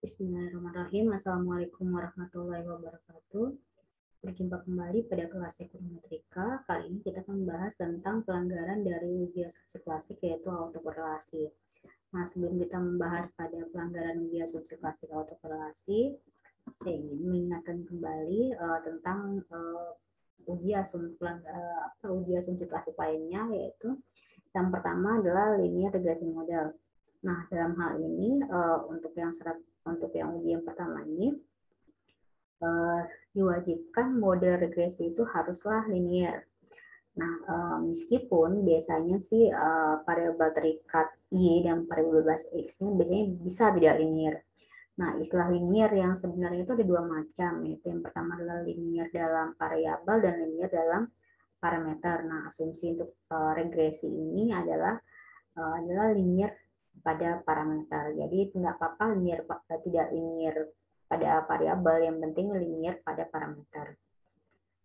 Bismillahirrahmanirrahim. Assalamualaikum warahmatullahi wabarakatuh. Berjumpa kembali pada kelas ekonometrika. Kali ini kita akan membahas tentang pelanggaran dari uji asumsi klasik yaitu autokorelasi. Nah, sebelum kita membahas pada pelanggaran uji asumsi klasik autokorelasi, saya ingin mengingatkan kembali tentang uji asumsi klasik lainnya, yaitu yang pertama adalah linear regression model. Nah, dalam hal ini untuk yang uji yang pertama ini diwajibkan model regresi itu haruslah linear. Nah, meskipun biasanya sih variabel terikat Y dan variabel bebas X-nya biasanya bisa tidak linear. Nah, istilah linear yang sebenarnya itu ada dua macam, yaitu yang pertama adalah linear dalam variabel dan linear dalam parameter. Nah, asumsi untuk regresi ini adalah linear pada parameter. Jadi nggak apa-apa linear tidak linear pada variabel, yang penting linear pada parameter.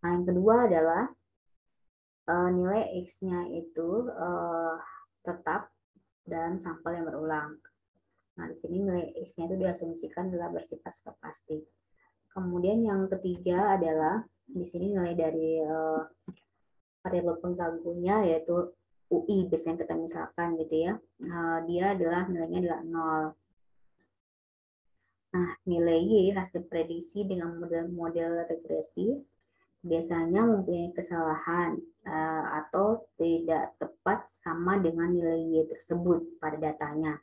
Nah, yang kedua adalah nilai X-nya itu tetap dan sampel yang berulang. Nah, di sini nilai X-nya itu diasumsikan adalah bersifat stokastik. Kemudian yang ketiga adalah di sini nilai dari variabel pengganggunya yaitu UI biasanya kita misalkan gitu ya. Dia adalah nilainya adalah 0. Nah, nilai Y hasil prediksi dengan model-model regresi biasanya mempunyai kesalahan atau tidak tepat sama dengan nilai Y tersebut pada datanya.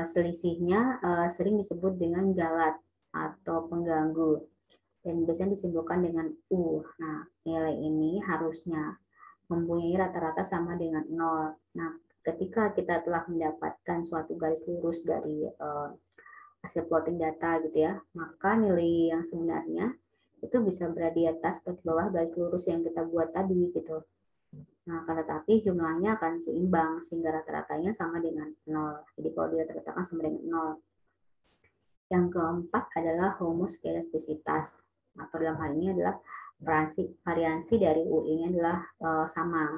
Selisihnya sering disebut dengan galat atau pengganggu dan biasanya disebutkan dengan U. Nah, nilai ini harusnya mempunyai rata-rata sama dengan 0. Nah, ketika kita telah mendapatkan suatu garis lurus dari hasil plotting data gitu ya, maka nilai yang sebenarnya itu bisa berada di atas atau di bawah garis lurus yang kita buat tadi gitu. Nah, akan tetapi jumlahnya akan seimbang sehingga rata-ratanya sama dengan 0. Jadi kalau dia rata-ratakan sama dengan 0. Yang keempat adalah homoskedastisitas, atau dalam hal ini adalah variansi dari UI-nya adalah sama.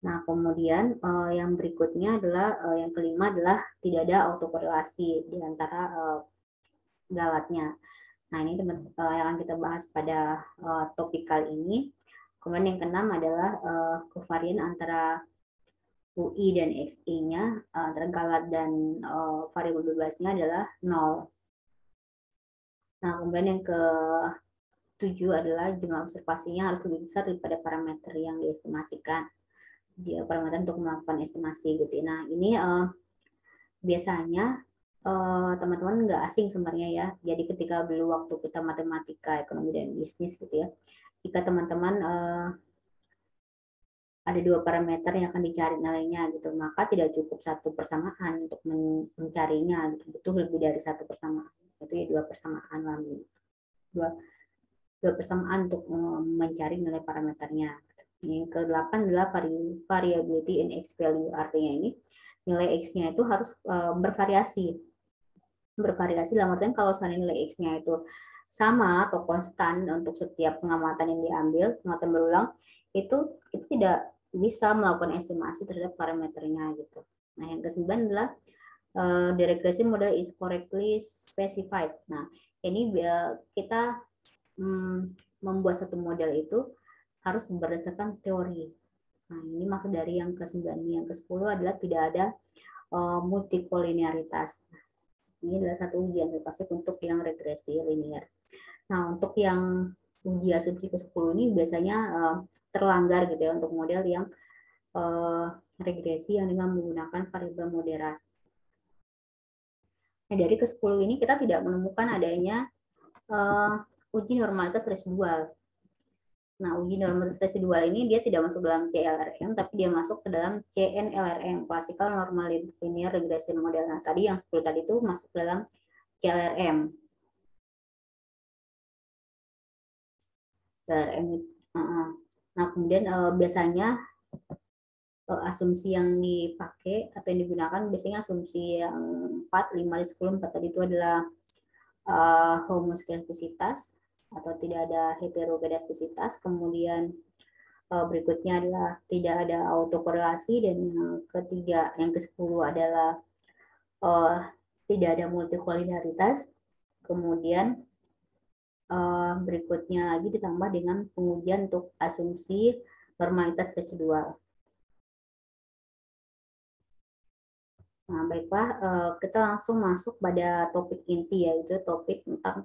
Nah, kemudian yang berikutnya adalah yang kelima adalah tidak ada autokorelasi di antara galatnya. Nah, ini yang akan kita bahas pada topik kali ini. Kemudian yang keenam adalah kovarian antara UI dan XI-nya, antara galat dan variabel bebasnya adalah 0. Nah, kemudian yang ke-7 adalah jumlah observasinya harus lebih besar daripada parameter yang diestimasikan. Dia parameter untuk melakukan estimasi gitu. Nah, ini biasanya teman-teman nggak asing sebenarnya ya. Jadi ketika dulu waktu kita matematika, ekonomi dan bisnis gitu ya, jika teman-teman ada dua parameter yang akan dicari nilainya gitu, maka tidak cukup satu persamaan untuk mencarinya gitu. Butuh lebih dari satu persamaan. Itu ya dua persamaan lagi. Dua persamaan untuk mencari nilai parameternya. Yang ke-8 adalah variability in X value. Artinya ini nilai X-nya itu harus bervariasi. Bervariasi dalam artian kalau seandainya nilai X-nya itu sama atau konstan untuk setiap pengamatan yang diambil, pengamatan berulang, itu tidak bisa melakukan estimasi terhadap parameternya gitu. Nah, yang ke-9 adalah the regression model is correctly specified. Nah, ini kita membuat satu model itu harus berdasarkan teori. Nah, ini maksud dari yang ke-9. Yang ke-10 adalah tidak ada multikolinearitas. Ini adalah satu ujian pasif untuk yang regresi linear. Nah, untuk yang uji asumsi ke-10 ini biasanya terlanggar gitu ya untuk model yang regresi yang dengan menggunakan variabel moderasi. Nah, dari ke-10 ini kita tidak menemukan adanya uji normalitas residual. Nah, uji normalitas residual ini dia tidak masuk dalam CLRM, tapi dia masuk ke dalam CNLRM, Classical Normal Linear Regression Model. Nah, tadi yang 10 tadi itu masuk ke dalam CLRM. Nah, kemudian biasanya asumsi yang dipakai atau yang digunakan biasanya asumsi yang 4, 5, 10, 4 tadi itu adalah homoskedastisitas atau tidak ada heterokedastisitas. Kemudian berikutnya adalah tidak ada autokorelasi, dan yang ketiga, yang ke-10 adalah tidak ada multikolidaritas. Kemudian berikutnya lagi ditambah dengan pengujian untuk asumsi normalitas residual. Nah, baiklah, kita langsung masuk pada topik inti, yaitu topik tentang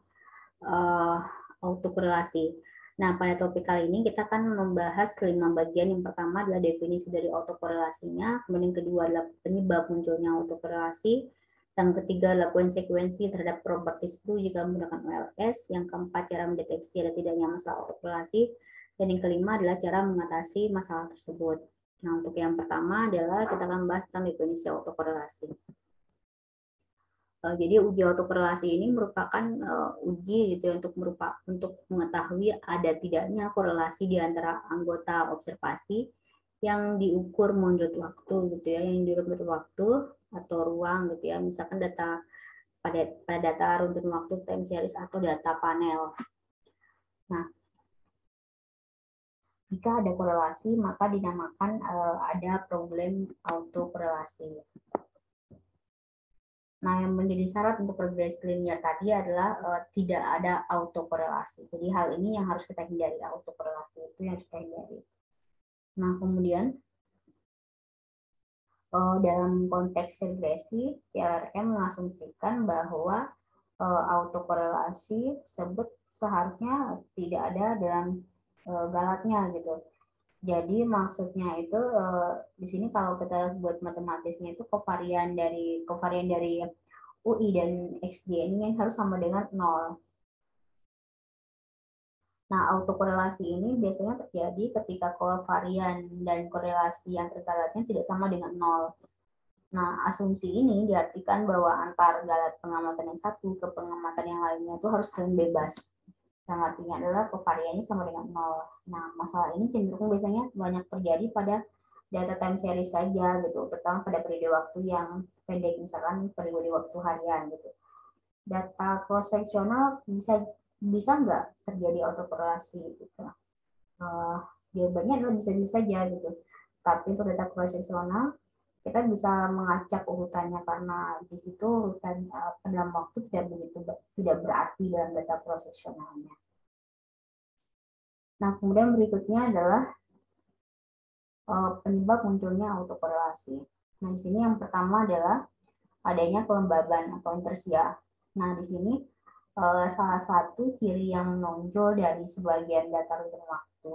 autokorelasi. Nah, pada topik kali ini kita akan membahas 5 bagian. Yang pertama adalah definisi dari autokorelasinya, kemudian yang kedua adalah penyebab munculnya autokorelasi, yang ketiga adalah konsekuensi terhadap properti screw jika menggunakan OLS, yang keempat cara mendeteksi ada tidaknya masalah autokorelasi, dan yang kelima adalah cara mengatasi masalah tersebut. Nah, untuk yang pertama adalah kita akan membahas tentang definisi autokorelasi. Jadi uji autokorelasi ini merupakan uji gitu ya, untuk mengetahui ada tidaknya korelasi di antara anggota observasi yang diukur menurut waktu gitu ya, yang diukur menurut waktu atau ruang gitu ya, misalkan data pada data runtun waktu, time series, atau data panel. Nah, jika ada korelasi maka dinamakan ada problem autokorelasi. Nah, yang menjadi syarat untuk regresi linear tadi adalah tidak ada autokorelasi. Jadi hal ini yang harus kita hindari, autokorelasi itu yang kita hindari. Nah, kemudian dalam konteks regresi, PLRM mengasumsikan bahwa autokorelasi tersebut seharusnya tidak ada dalam galatnya gitu. Jadi maksudnya itu di sini kalau kita buat matematisnya itu kovarian dari UI dan XJ ini harus sama dengan 0. Nah, autokorelasi ini biasanya terjadi ketika kovarian dan korelasi antar galatnya tidak sama dengan 0. Nah, asumsi ini diartikan bahwa antar galat pengamatan yang satu ke pengamatan yang lainnya itu harus saling bebas. Yang artinya adalah kovariannya sama dengan 0. Nah, masalah ini cenderung biasanya banyak terjadi pada data time series saja gitu, terutama pada periode waktu yang pendek, misalkan periode waktu harian gitu. Data cross sectional bisa nggak terjadi autokorelasi gitu? Jawabannya adalah bisa-bisa saja gitu. Tapi untuk data cross sectional kita bisa mengacak urutannya karena di situ urutan dalam waktu tidak berarti dalam data cross sectionalnya. Nah, kemudian berikutnya adalah penyebab munculnya autokorelasi. Nah, di sini yang pertama adalah adanya kelembaban atau intersia. Nah, di sini salah satu ciri yang menonjol dari sebagian data runtun waktu,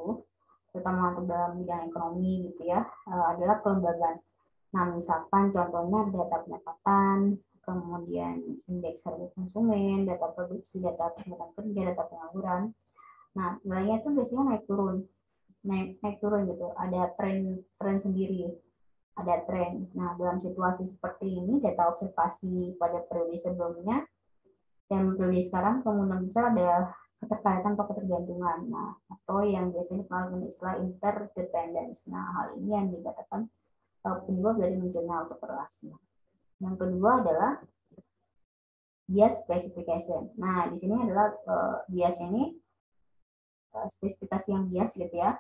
terutama untuk dalam bidang ekonomi gitu ya, adalah kelembaban. Nah, misalkan contohnya data pendapatan, kemudian indeks harga konsumen, data produksi, data kesempatan kerja, data pengangguran. Nah, nilainya itu biasanya naik turun gitu. Ada tren sendiri, ada tren. Nah, dalam situasi seperti ini, data observasi pada periode sebelumnya dan periode sekarang kemungkinan besar ada keterkaitan atau ketergantungan. Nah, atau yang biasanya dikenal dengan istilah interdependence. Nah, hal ini yang dikatakan penyebab dari munculnya autokorelasi. Yang kedua adalah bias specification. Nah, di sini adalah bias ini spesifikasi yang bias gitu ya,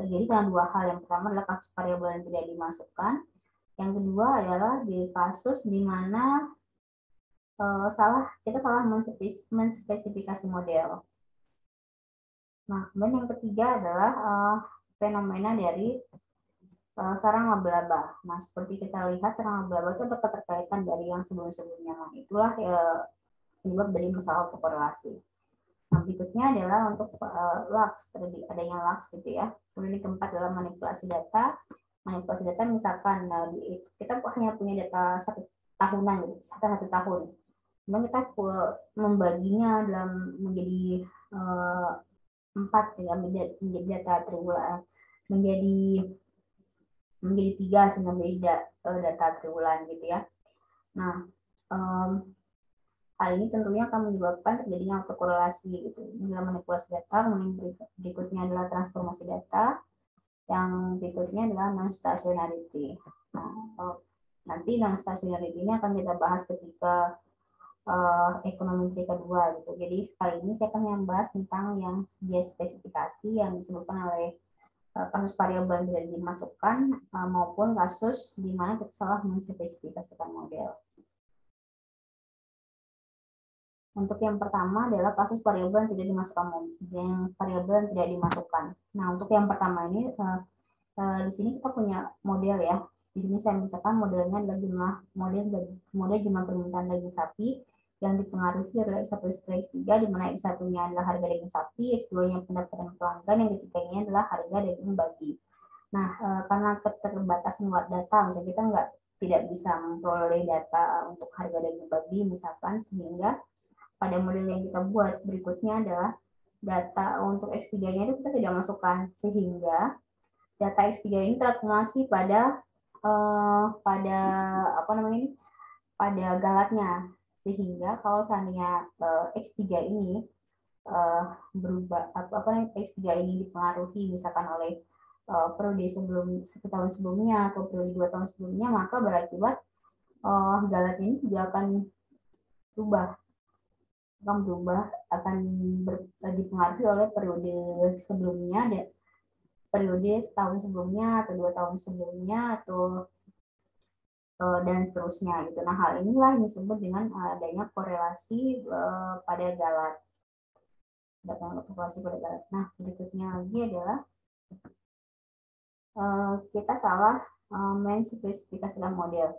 terjadi karena dua hal. Yang pertama adalah kasus variabel yang tidak dimasukkan. Yang kedua adalah di kasus di mana kita salah menspesifikasi model. Nah, kemudian yang ketiga adalah fenomena dari sarang laba-laba. Nah, seperti kita lihat sarang laba-laba itu ada keterkaitan dari yang sebelum-sebelumnya. Nah, itulah penyebab dari masalah autokorelasi. Nah, berikutnya adalah untuk lux, adanya lux gitu ya. Kemudian yang keempat adalah manipulasi data. Manipulasi data misalkan kita hanya punya data satu tahunan gitu, satu tahun. Kemudian kita membaginya dalam menjadi 4 sehingga menjadi data triwulan, menjadi 3 sehingga menjadi data triwulan gitu ya. Nah, hal ini tentunya akan menyebabkan terjadinya autokorelasi gitu. Dalam manipulasi data, kemudian berikutnya adalah transformasi data, yang berikutnya adalah non-stationarity. Nah, nanti non-stationarity ini akan kita bahas ketika ekonomi kedua gitu. Jadi kali ini saya akan membahas tentang yang bias spesifikasi yang disebutkan oleh kasus variabel yang tidak dimasukkan maupun kasus di mana kita salah menspesifikasikan model. Untuk yang pertama adalah kasus variabel yang tidak dimasukkan, Nah, untuk yang pertama ini di sini kita punya model ya. Di sini saya misalkan modelnya adalah model jumlah permintaan daging sapi yang dipengaruhi oleh X1 X3, di mana X1-nya adalah harga daging sapi, X2-nya pendapatan pelanggan, yang ketiganya adalah harga daging babi. Nah, karena keterbatasan data, misalnya kita tidak bisa memperoleh data untuk harga daging babi misalkan, sehingga pada model yang kita buat berikutnya adalah data untuk X3-nya itu kita tidak masukkan, sehingga data X3 ini terakumulasi pada pada galatnya, sehingga kalau seandainya X3 ini berubah X3 ini dipengaruhi misalkan oleh periode satu tahun sebelumnya atau periode 2 tahun sebelumnya, maka berakibat galat ini juga akan berubah dipengaruhi oleh periode sebelumnya, periode setahun sebelumnya atau 2 tahun sebelumnya atau dan seterusnya gitu. Nah, hal inilah yang disebut dengan adanya korelasi pada galat. Nah, berikutnya lagi adalah kita salah menspesifikasikan model.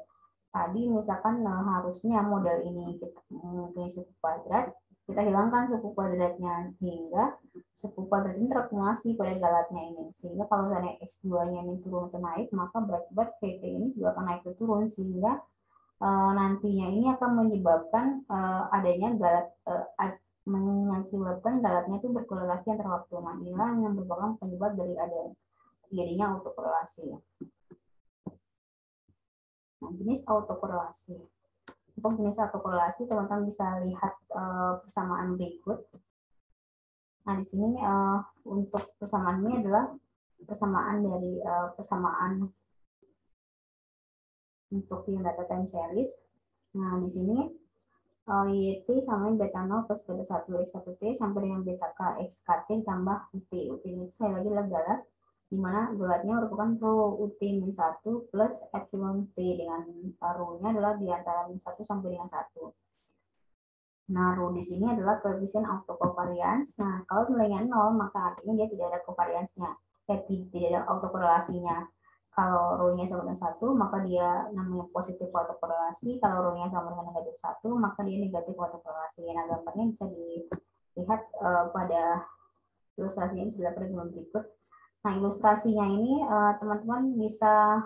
Tadi misalkan harusnya model ini kita mempunyai suku kuadrat, kita hilangkan suku kuadratnya, sehingga suku kuadrat ini terakumulasi pada galatnya ini. Sehingga kalau misalnya X2-nya ini turun atau naik, maka berakibat VT ini juga akan naik atau turun, sehingga nantinya ini akan menyebabkan adanya galat, mengakibatkan galatnya itu berkorelasi antar waktu. Nah, inilah yang merupakan penyebab dari jadinya autokorelasi. Nah, jenis autokorelasi. Untuk jenis autokorelasi, teman-teman bisa lihat persamaan berikut. Nah, di sini untuk persamaan ini adalah persamaan dari persamaan untuk yang data time series. Nah, di sini YT sama beta 0 plus beta 1 X1T sampai dengan beta K XKT ditambah UT. UT ini saya lagi adalah galat, di mana galatnya merupakan rho UT min 1 plus epsilon T, dengan rho-nya adalah di antara min 1 sampai dengan 1. Nah, rho di sini adalah koefisien autocovariance. Nah, kalau nilainya 0, maka artinya dia tidak ada covariance-nya, tidak ada autokorelasinya. Kalau rho-nya sama dengan 1, maka dia namanya positif autokorelasi. Kalau rho-nya sama dengan negatif 1, maka dia negatif autokorelasi. Nah, gambarnya bisa dilihat pada ilustrasi yang sudah pada berikut. Nah, ilustrasinya ini teman-teman bisa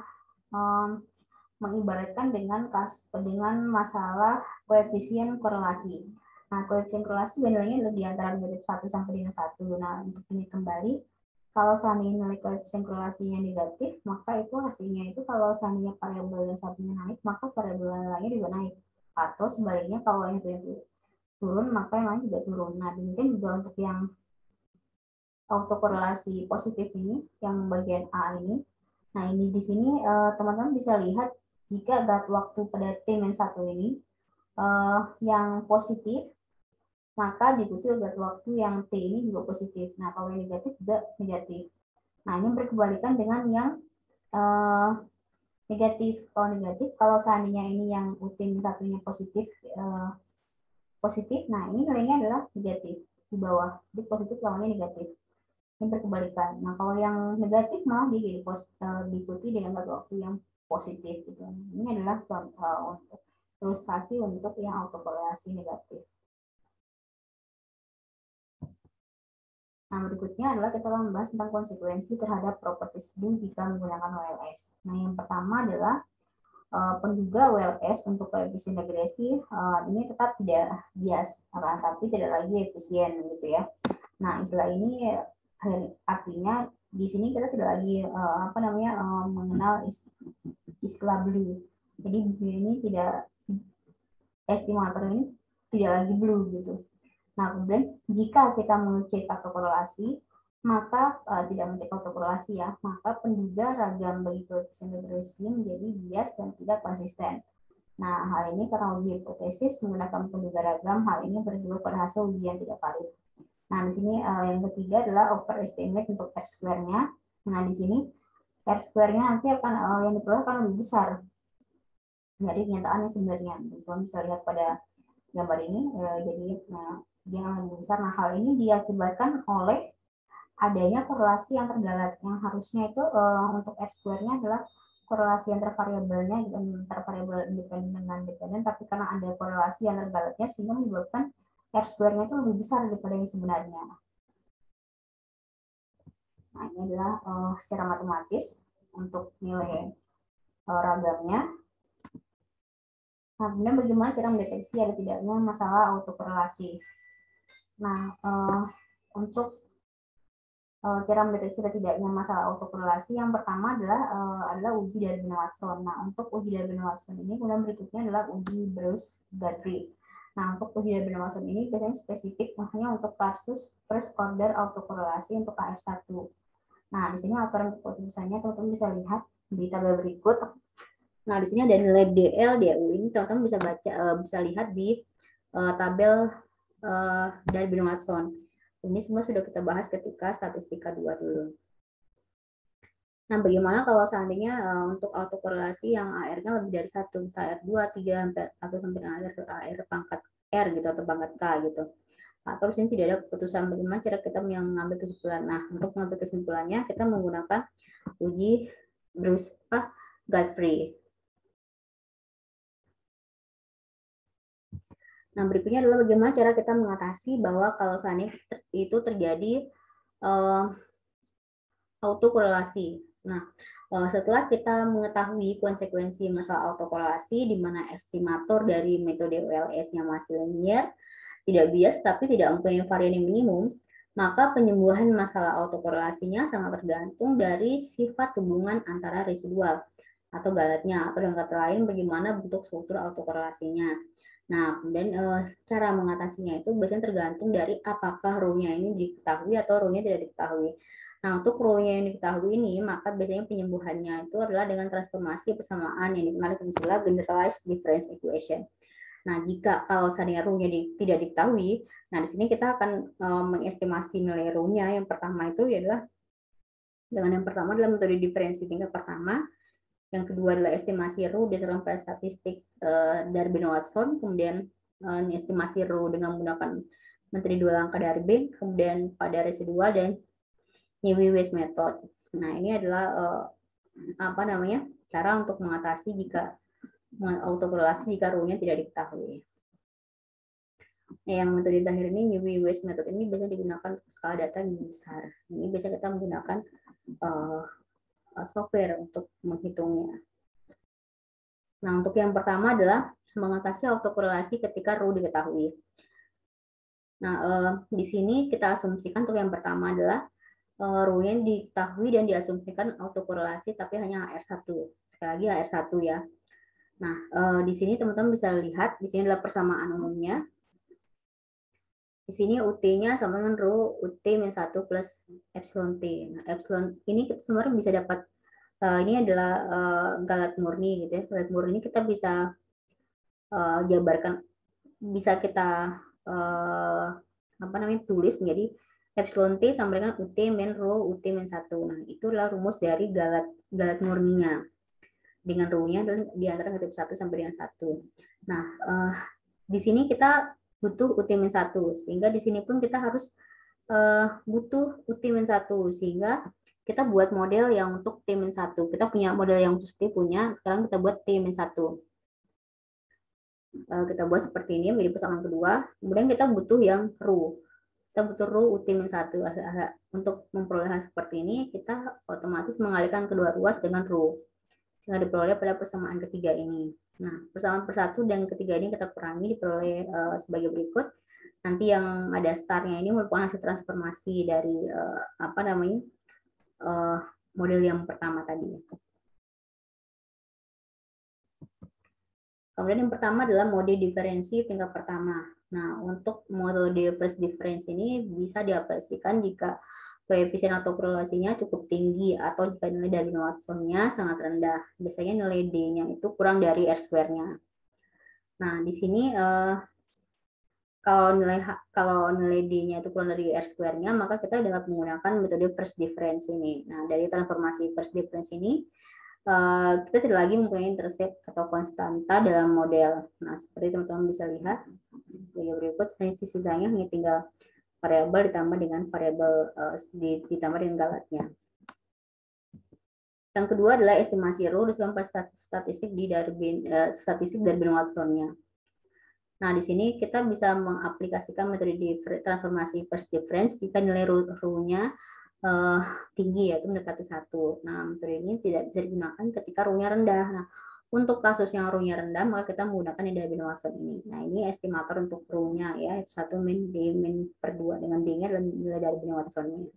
mengibaratkan dengan masalah koefisien korelasi. Nah, koefisien korelasi nilainya lebih di antara negatif 1 sampai dengan 1. Nah, untuk ini kembali, kalau seandainya nilai koefisien korelasinya negatif, maka itu artinya itu kalau seandainya variabel yang satunya naik, maka variabel yang lainnya juga naik. Atau sebaliknya, kalau yang itu turun, maka yang lain juga turun. Nah, demikian juga untuk yang autokorelasi positif ini, yang bagian A ini. Nah, ini di sini teman-teman bisa lihat jika galat waktu pada T-1 ini yang positif, maka diikuti oleh galat waktu yang T ini juga positif. Nah, kalau yang negatif juga negatif. Nah, ini berkebalikan dengan yang negatif. Kalau negatif, kalau seandainya ini yang T-1-nya positif, nah ini nilainya adalah negatif di bawah. Jadi positif lawannya negatif. Ini berkebalikan. Nah, kalau yang negatif malah dia jadi diikuti dengan galat waktu yang positif gitu. Ini adalah untuk ilustrasi untuk yang autokorelasi negatif. Nah, berikutnya adalah kita akan membahas tentang konsekuensi terhadap properties blue jika menggunakan WLS. Nah, yang pertama adalah penduga WLS untuk koefisien regresi ini tetap tidak bias, tapi tidak lagi efisien gitu ya. Nah, istilah ini artinya di sini kita tidak lagi mengenal istilah blue. Jadi ini tidak, estimator ini tidak lagi blue gitu. Nah, kemudian jika kita mengecek autokorelasi, maka tidak mengecek autokorelasi ya, maka penduga ragam bagi koefisien regresi menjadi bias dan tidak konsisten. Nah, hal ini karena uji hipotesis menggunakan penduga ragam, hal ini berdua pada hasil ujian tidak valid. Nah, di sini yang ketiga adalah overestimate untuk R square-nya. Nah, di sini R square-nya nanti akan yang diperoleh akan lebih besar dari kenyataannya sebenarnya. Teman bisa lihat pada gambar ini jadi yang lebih besar. Nah, hal ini diakibatkan oleh adanya korelasi yang terdalat, yang harusnya itu untuk R-square-nya adalah korelasi antar variabelnya, antara variabel independen dengan dependen, tapi karena ada korelasi yang terdalatnya sehingga menyebabkan R-square-nya itu lebih besar daripada yang sebenarnya. Nah, ini adalah secara matematis untuk nilai ragamnya. Nah, kemudian bagaimana cara mendeteksi ada tidaknya masalah autokorelasi. Nah, untuk cara mendeteksi ada tidaknya masalah autokorelasi yang pertama adalah uji Darwin-Watson. Nah, untuk uji Darwin-Watson ini kemudian berikutnya adalah uji Bruce-Guthrie. Nah, untuk uji Darwin-Watson ini biasanya spesifik hanya untuk kasus first order autokorelasi untuk KR1. Nah, di sini aturan keputusannya teman-teman bisa lihat di tabel berikut. Nah, di sini ada nilai DL, DU ini teman-teman bisa baca, bisa lihat di tabel Darwin-Watson. Ini semua sudah kita bahas ketika statistika 2 dulu. Nah, bagaimana kalau seandainya untuk autokorelasi yang AR-nya lebih dari 1, AR 2, 3, atau sampai AR pangkat R gitu, atau pangkat K gitu. Atau di sini tidak ada keputusan, bagaimana cara kita mengambil kesimpulan. Nah, untuk mengambil kesimpulannya kita menggunakan uji Bruce-Guthrie. Nah, berikutnya adalah bagaimana cara kita mengatasi bahwa kalau seandainya itu terjadi autokorelasi. Nah, setelah kita mengetahui konsekuensi masalah autokorelasi, di mana estimator dari metode OLS-nya masih linear, tidak bias, tapi tidak mempunyai varian yang minimum, maka penyembuhan masalah autokorelasinya sangat tergantung dari sifat hubungan antara residual atau galatnya, atau dengan kata lain bagaimana bentuk struktur autokorelasinya. Nah, kemudian cara mengatasinya itu biasanya tergantung dari apakah rho-nya ini diketahui atau rho-nya tidak diketahui. Nah, untuk rho-nya yang diketahui ini, maka biasanya penyembuhannya itu adalah dengan transformasi persamaan yang dikenal dengan istilah generalized difference equation. Nah, jika kalau seandainya rho-nya tidak diketahui, nah di sini kita akan mengestimasi nilai rho-nya. Yang pertama itu adalah dengan yang pertama adalah metode diferensi tingkat pertama. Yang kedua adalah estimasi rho berdasarkan pada statistik Darwin-Watson, kemudian estimasi rho dengan menggunakan menteri dua langkah Darwin, kemudian pada residual dan Newey-West method. Nah, ini adalah cara untuk mengatasi jika autokorelasi jika rho-nya tidak diketahui. Nah, yang metode terakhir ini Newey-West method ini biasanya digunakan untuk skala data yang besar. Ini biasanya kita menggunakan software untuk menghitungnya. Nah, untuk yang pertama adalah mengatasi autokorelasi ketika rho diketahui. Nah, di sini kita asumsikan untuk yang pertama adalah rho-nya diketahui dan diasumsikan autokorelasi tapi hanya HR1. Sekali lagi HR1 ya. Nah, di sini teman-teman bisa lihat, di sini adalah persamaan umumnya. Di sini UT-nya sama dengan rho UT-1 plus epsilon T. Nah, epsilon ini kita sebenarnya bisa dapat, ini adalah galat murni gitu ya. Galat murni kita bisa jabarkan, bisa kita tulis menjadi epsilon T sama dengan UT min rho UT min 1. Nah, itu adalah rumus dari galat murninya. Dengan rho-nya di antara negatif 1 sampai dengan 1. Nah, di sini kita butuh UT-1, sehingga di sini pun kita harus butuh UT-1, sehingga kita buat model yang untuk T-1. Kita punya model yang khusus T punya, sekarang kita buat T-1. Kita buat seperti ini menjadi persamaan kedua, kemudian kita butuh yang rho. Kita butuh rho UT-1. Untuk memperoleh hal seperti ini, kita otomatis mengalihkan kedua ruas dengan rho, sehingga diperoleh pada persamaan ketiga ini. Nah, persamaan persatu dan ketiga ini kita kurangi, diperoleh sebagai berikut. Nanti yang ada starnya ini merupakan hasil transformasi dari model yang pertama tadi. Kemudian yang pertama adalah mode diferensi tingkat pertama. Nah, untuk mode first difference ini bisa diaplikasikan jika koefisien autokorelasinya cukup tinggi atau jika nilai dari Watson-nya sangat rendah. Biasanya nilai D-nya itu kurang dari R-square-nya. Nah, di sini kalau nilai D-nya itu kurang dari R-square-nya, maka kita dapat menggunakan metode first difference ini. Nah, dari transformasi first difference ini, kita tidak lagi mempunyai intercept atau konstanta dalam model. Nah, seperti teman-teman bisa lihat, berikut. Sisi sisanya hanya tinggal variabel ditambah dengan variabel ditambah dengan galatnya. Yang kedua adalah estimasi rho disebutkan pada statistik Darwin-Watson-nya. Nah, di sini kita bisa mengaplikasikan metode transformasi first difference jika nilai rho-nya tinggi, yaitu mendekati 1. Nah, metode ini tidak bisa digunakan ketika rho-nya rendah. Nah, untuk kasus yang rho-nya rendah, maka kita menggunakan yang Darwin-Watson ini. Nah, ini estimator untuk rho-nya ya, 1 min D min per 2, dengan D-nya adalah nilai Darwin-Watson-nya.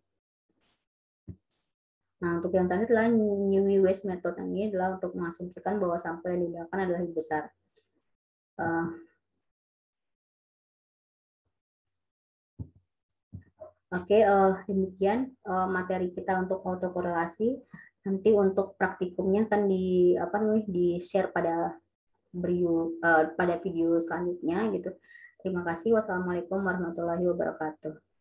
Nah, untuk yang terakhir adalah Newey West method. Ini adalah untuk mengasumsikan bahwa sampel yang digunakan adalah lebih besar. Oke, demikian materi kita untuk autokorelasi. Nanti untuk praktikumnya akan di share pada pada video selanjutnya gitu. Terima kasih. Wassalamualaikum warahmatullahi wabarakatuh.